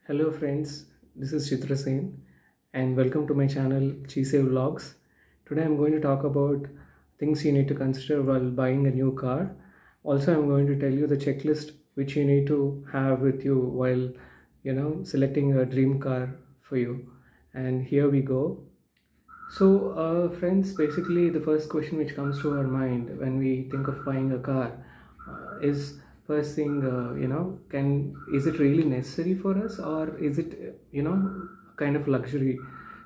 Hello friends, this is Chitra Sen and welcome to my channel Chise Vlogs. Today I'm going to talk about things you need to consider while buying a new car. Also I'm going to tell you the checklist which you need to have with you while selecting a dream car for you. And here we go. Friends, basically, the first question which comes to our mind when we think of buying a car is first thing, can is it really necessary for us, or is it, kind of luxury?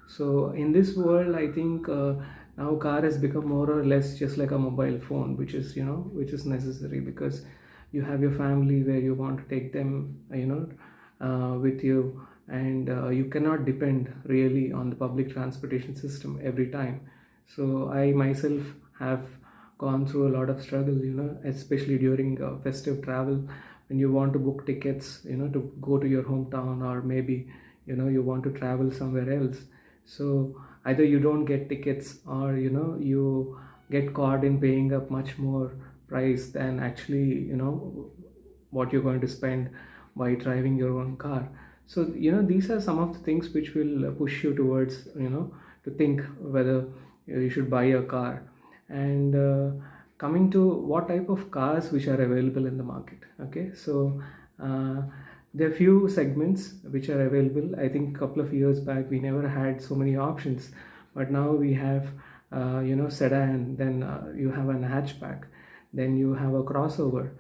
So, in this world, I think now car has become more or less just like a mobile phone, which is, which is necessary because you have your family where you want to take them, with you, and you cannot depend really on the public transportation system every time. So I myself have gone through a lot of struggle, especially during festive travel, when you want to book tickets, to go to your hometown, or maybe you want to travel somewhere else. So either you don't get tickets, or you get caught in paying up much more price than actually what you're going to spend by driving your own car. So these are some of the things which will push you towards to think whether you should buy a car. And coming to what type of cars which are available in the market. Okay, so uh, there are few segments which are available. I think a couple of years back we never had so many options, but now we have sedan, then you have an hatchback, then you have a crossover,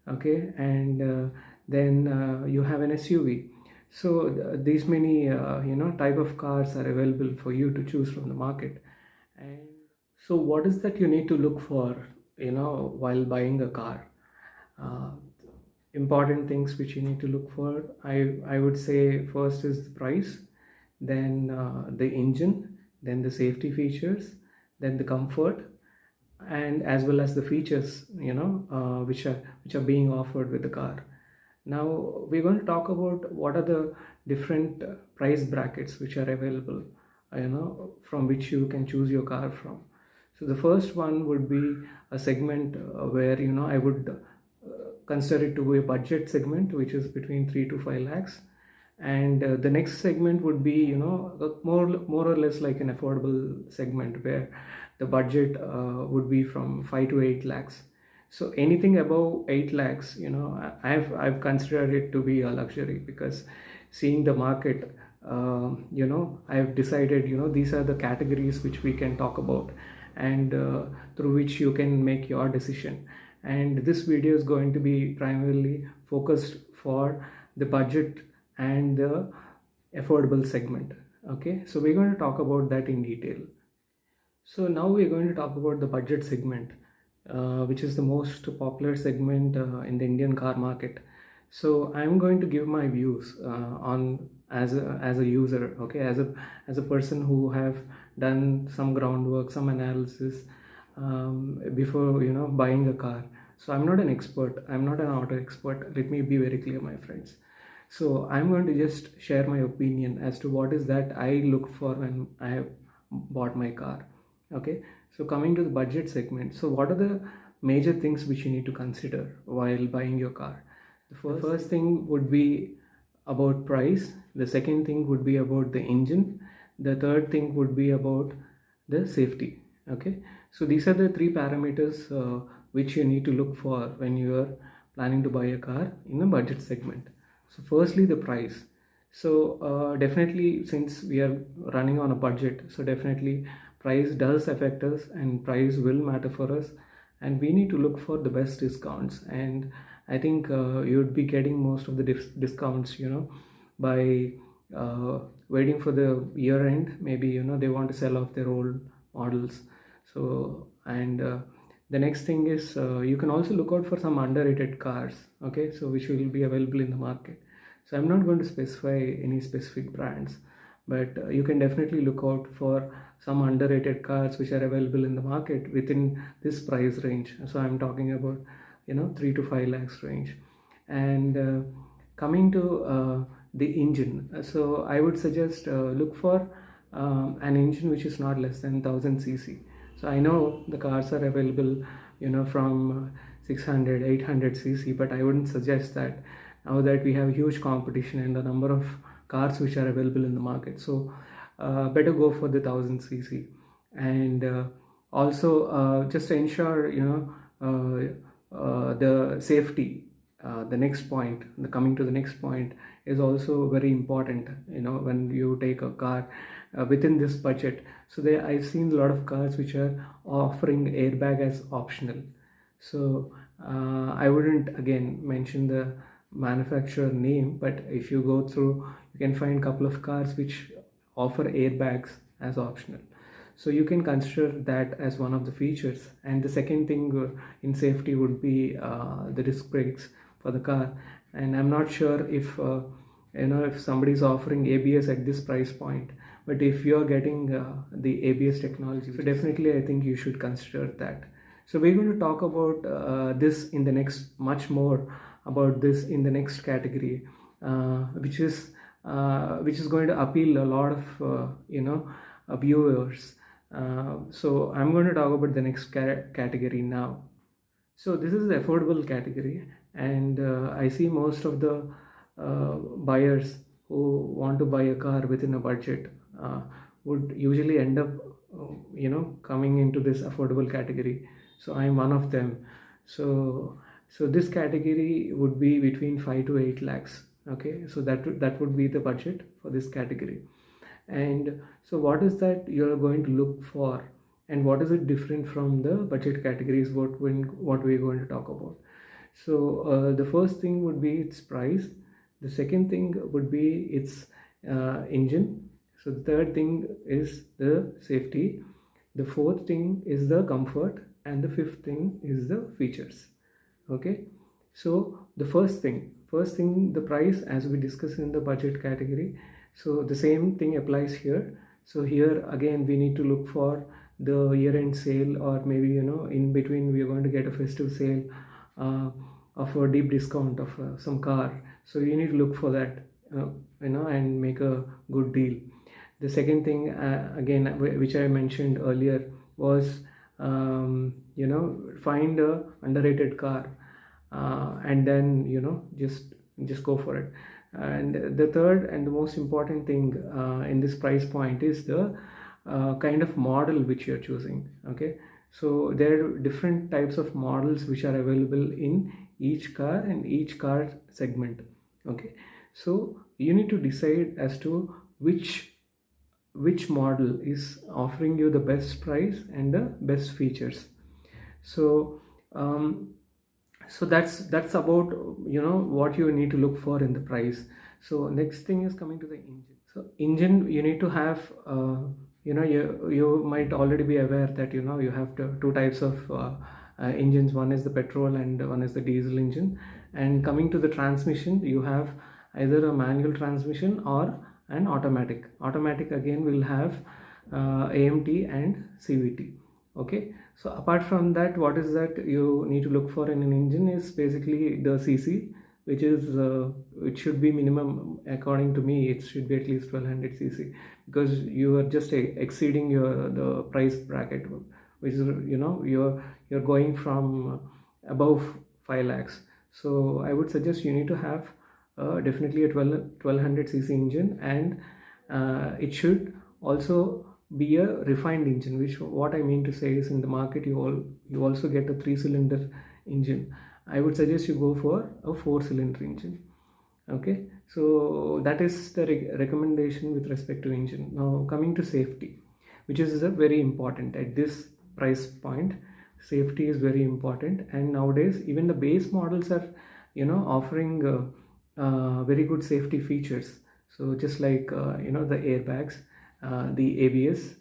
okay, and then you have an SUV. So these many type of cars are available for you to choose from the market. And so what is that you need to look for while buying a car? uh, Important things which you need to look for, I would say, first is the price, then the engine, then the safety features, then the comfort, and as well as the features which are being offered with the car. Now we're going to talk about what are the different price brackets which are available, from which you can choose your car from. So the first one would be a segment where I would consider it to be a budget segment, which is between 3 to 5 lakhs. And the next segment would be more or less like an affordable segment, where the budget would be from 5 to 8 lakhs. So anything above 8 lakhs, I've considered it to be a luxury, because seeing the market, I've decided, these are the categories which we can talk about, and through which you can make your decision. And this video is going to be primarily focused for the budget and the affordable segment. Okay, so we're going to talk about that in detail. So now we're going to talk about the budget segment, which is the most popular segment in the Indian car market. So I'm going to give my views on as a user, okay, as a person who have done some groundwork, some analysis before buying a car. So I'm not an expert. I'm not an auto expert. Let me be very clear, my friends. So I'm going to just share my opinion as to what is that I look for when I have bought my car. Okay, so coming to the budget segment, so what are the major things which you need to consider while buying your car? The first thing would be about price, the second thing would be about the engine, the third thing would be about the safety. Okay, so these are the three parameters which you need to look for when you are planning to buy a car in a budget segment. So firstly, the price. So definitely, since we are running on a budget, so definitely price does affect us, and price will matter for us, and we need to look for the best discounts. And I think you'd be getting most of the discounts by waiting for the year end. Maybe they want to sell off their old models. So, and the next thing is, you can also look out for some underrated cars, okay, so which will be available in the market. So I'm not going to specify any specific brands, but you can definitely look out for some underrated cars which are available in the market within this price range. So I'm talking about 3 to 5 lakhs range. And coming to the engine, so I would suggest look for an engine which is not less than 1000 cc. So I know the cars are available from 600 800 cc, but I wouldn't suggest that. now that we have huge competition and the number of cars which are available in the market. So better go for the 1000 cc. And also just to ensure, the safety, the next point, the coming to the next point, is also very important, when you take a car within this budget. So there, I've seen a lot of cars which are offering airbag as optional. So I wouldn't again mention the manufacturer name, but if you go through, you can find a couple of cars which offer airbags as optional. So you can consider that as one of the features. And the second thing in safety would be the disc brakes for the car. And I'm not sure if somebody is offering ABS at this price point, but if you're getting the ABS technology, so definitely I think you should consider that. So we're going to talk about this in the next, much more about this in the next category, which is going to appeal a lot of viewers. So I'm going to talk about the next category now. So this is the affordable category, and I see most of the buyers who want to buy a car within a budget would usually end up, coming into this affordable category. So I'm one of them. So this category would be between 5 to 8 lakhs. Okay, so that would be the budget for this category. And so what is that you're going to look for, and what is it different from the budget categories, what we're going to talk about. So the first thing would be its price, the second thing would be its engine, so the third thing is the safety, the fourth thing is the comfort, and the fifth thing is the features. Okay, so the first thing, the price, as we discussed in the budget category. So the same thing applies here. So here again we need to look for the year-end sale, or maybe in between we are going to get a festive sale uh, of a deep discount of some car. So you need to look for that, and make a good deal. The second thing, again, which I mentioned earlier, was find a underrated car, and then just go for it. And the third and the most important thing in this price point is the kind of model which you're choosing. Okay, so there are different types of models which are available in each car and each car segment. Okay, so you need to decide as to which model is offering you the best price and the best features. So so that's about what you need to look for in the price. So next thing is coming to the engine. So engine, you need to have you might already be aware that you have two types of engines. One is the petrol and one is the diesel engine. And coming to the transmission, you have either a manual transmission or an automatic again will have AMT and CVT. Okay, so apart from that, what is that you need to look for in an engine is basically the CC, which is it should be minimum, according to me it should be at least 1200 cc, because you are just exceeding the price bracket, which is you're going from above 5 lakhs. So I would suggest you need to have definitely a 1200 cc engine, and it should also be a refined engine, which what I mean to say is, in the market you also get a 3-cylinder engine. I would suggest you go for a 4-cylinder engine. Okay, so that is the recommendation with respect to engine. Now coming to safety, which is very important at this price point. Safety is very important, and nowadays even the base models are offering very good safety features. So just like the airbags, the ABS,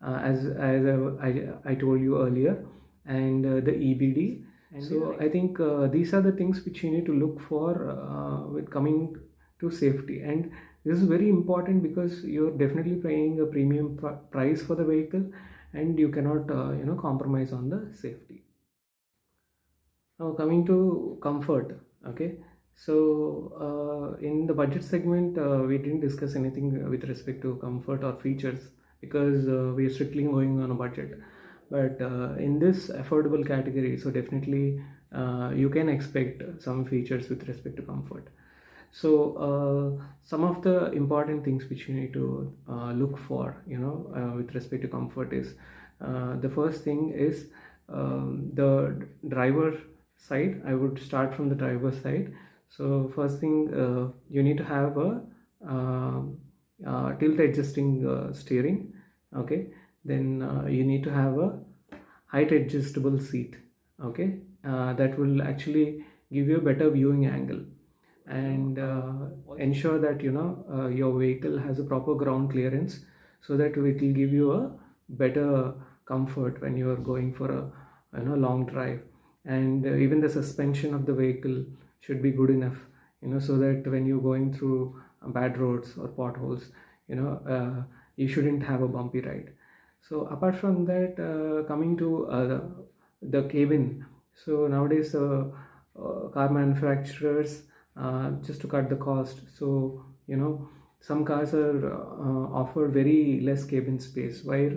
I told you earlier, and the EBD. And so I think these are the things which you need to look for with coming to safety. And this is very important because you're definitely paying a premium price for the vehicle, and you cannot compromise on the safety. Now coming to comfort. Okay, so in the budget segment we didn't discuss anything with respect to comfort or features, because we are strictly going on a budget. But in this affordable category, so definitely you can expect some features with respect to comfort. So some of the important things which you need to look for, with respect to comfort is, the first thing is, the driver side. I would start from the driver side. So first thing, you need to have a tilt adjusting steering. Okay, then you need to have a height adjustable seat. Okay, that will actually give you a better viewing angle, and ensure that your vehicle has a proper ground clearance, so that it will give you a better comfort when you are going for a long drive. And even the suspension of the vehicle should be good enough, so that when you're going through bad roads or potholes, you shouldn't have a bumpy ride. So apart from that, coming to the cabin. So nowadays, car manufacturers, just to cut the cost, so some cars are offer very less cabin space, while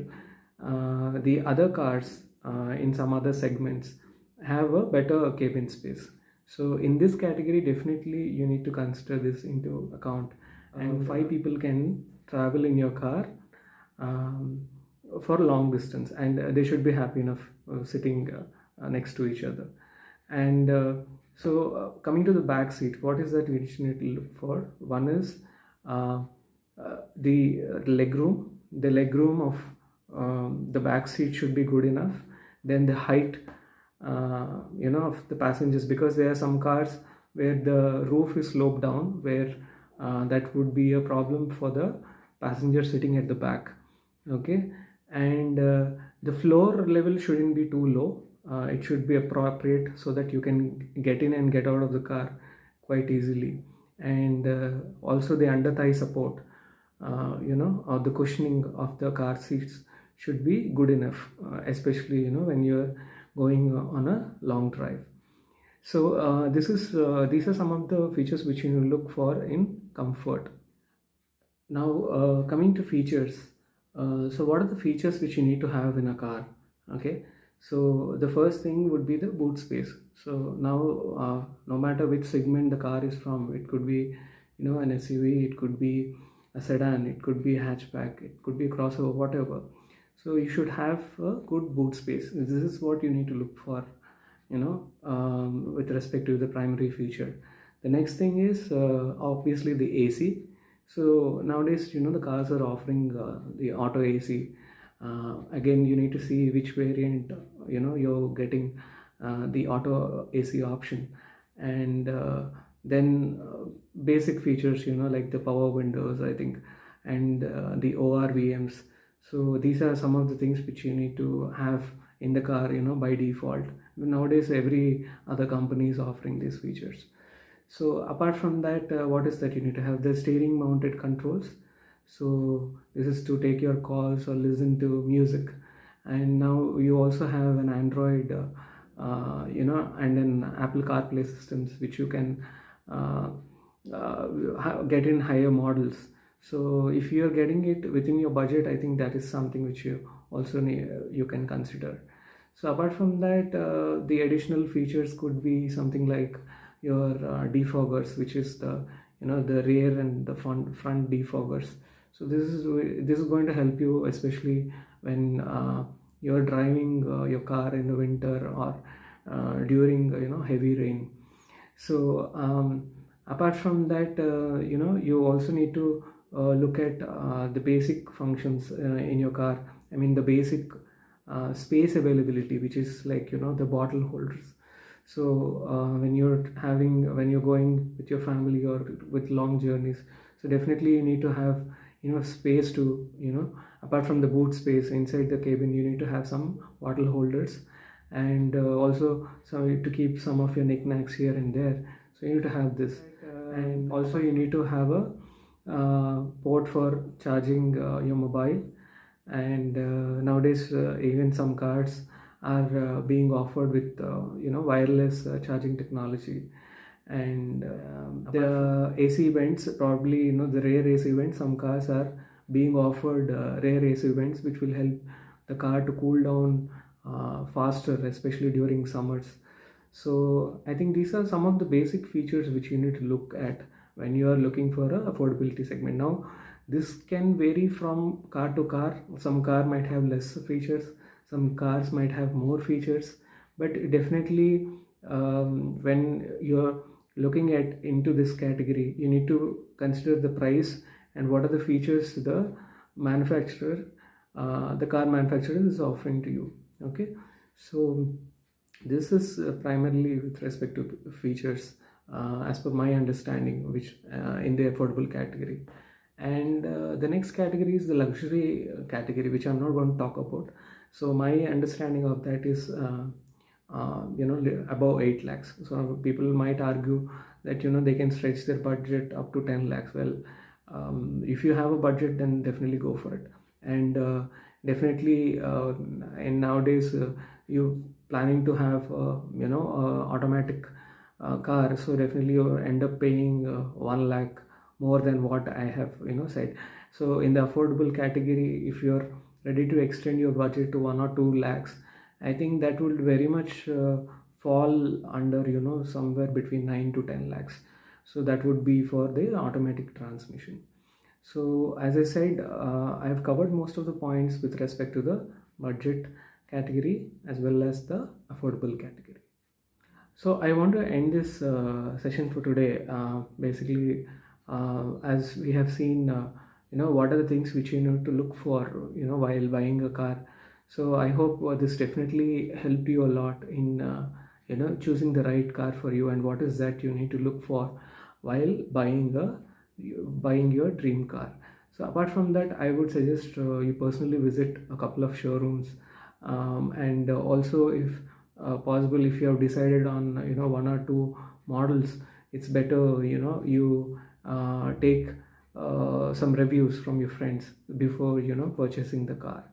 the other cars in some other segments have a better cabin space. So in this category, definitely you need to consider this into account. And five people can travel in your car, um, for long distance, and they should be happy enough sitting next to each other. And coming to the back seat, what is that we need to look for? One is the leg room. The leg room of the back seat should be good enough. Then the height, of the passengers, because there are some cars where the roof is sloped down, where that would be a problem for the passenger sitting at the back. Okay, and the floor level shouldn't be too low. It should be appropriate, so that you can get in and get out of the car quite easily. And also the under thigh support, or the cushioning of the car seats should be good enough, especially when you're going on a long drive. So these are some of the features which you look for in comfort. Now, coming to features. So what are the features which you need to have in a car? Okay, so the first thing would be the boot space. So now, no matter which segment the car is from, it could be an SUV, it could be a sedan, it could be a hatchback, it could be a crossover, whatever. So you should have a good boot space. This is what you need to look for, with respect to the primary feature. The next thing is, obviously, the AC. So nowadays, the cars are offering the auto AC. Again, you need to see which variant you're getting the auto AC option. And then basic features, like the power windows, I think, and the ORVMs. So these are some of the things which you need to have in the car, by default. Nowadays, every other company is offering these features. So apart from that, what is that? You need to have the steering mounted controls. So this is to take your calls or listen to music. And now you also have an Android, and an Apple CarPlay systems, which you can get in higher models. So if you are getting it within your budget, I think that is something which you also you can consider. So apart from that, the additional features could be something like your defoggers, which is the rear and the front defoggers. So this is going to help you, especially when you're driving your car in the winter, or during heavy rain. So apart from that, you also need to look at the basic functions in your car. I mean, the basic space availability, which is like the bottle holders. So when you're going with your family or with long journeys, so definitely you need to have space to apart from the boot space inside the cabin, you need to have some bottle holders, and also some to keep some of your knickknacks here and there. So you need to have this, and also you need to have a port for charging your mobile. And nowadays, even some cars are being offered with wireless charging technology. And the AC vents, probably the rear AC vents, some cars are being offered rear AC vents, which will help the car to cool down faster, especially during summers. So I think these are some of the basic features which you need to look at when you are looking for a affordability segment. Now this can vary from car to car. Some car might have less features, some cars might have more features, but definitely when you're looking at into this category, you need to consider the price and what are the features the car manufacturer is offering to you. Okay, so this is primarily with respect to features, as per my understanding, which in the affordable category. And the next category is the luxury category, which I'm not going to talk about. So my understanding of that is above 8 lakhs. So people might argue that they can stretch their budget up to 10 lakhs. Well, if you have a budget, then definitely go for it. And definitely and nowadays you planning to have automatic car, so definitely you end up paying 1 lakh more than what I have said. So in the affordable category, if you're ready to extend your budget to 1 or 2 lakhs, I think that would very much fall under somewhere between 9 to 10 lakhs. So that would be for the automatic transmission. So as I said, I have covered most of the points with respect to the budget category as well as the affordable category. So I want to end this session for today. Basically, as we have seen, what are the things which you need to look for, while buying a car. So I hope this definitely helped you a lot in, choosing the right car for you, and what is that you need to look for while buying your dream car. So apart from that, I would suggest you personally visit a couple of showrooms, and also if possible, if you have decided on 1 or 2 models, it's better you take some reviews from your friends before purchasing the car.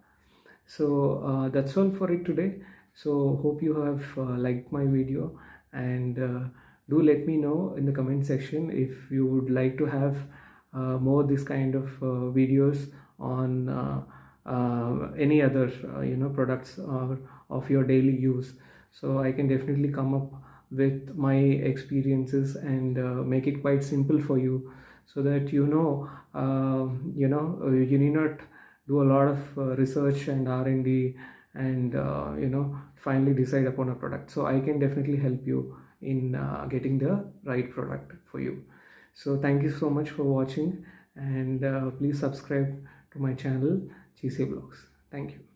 So that's all for it today. So hope you have liked my video, and do let me know in the comment section if you would like to have more this kind of videos on any other products or of your daily use. So I can definitely come up with my experiences and make it quite simple for you, so that you need not do a lot of research and R&D, and finally decide upon a product. So I can definitely help you in getting the right product for you. So thank you so much for watching, and please subscribe to my channel, GC Blogs. Thank you.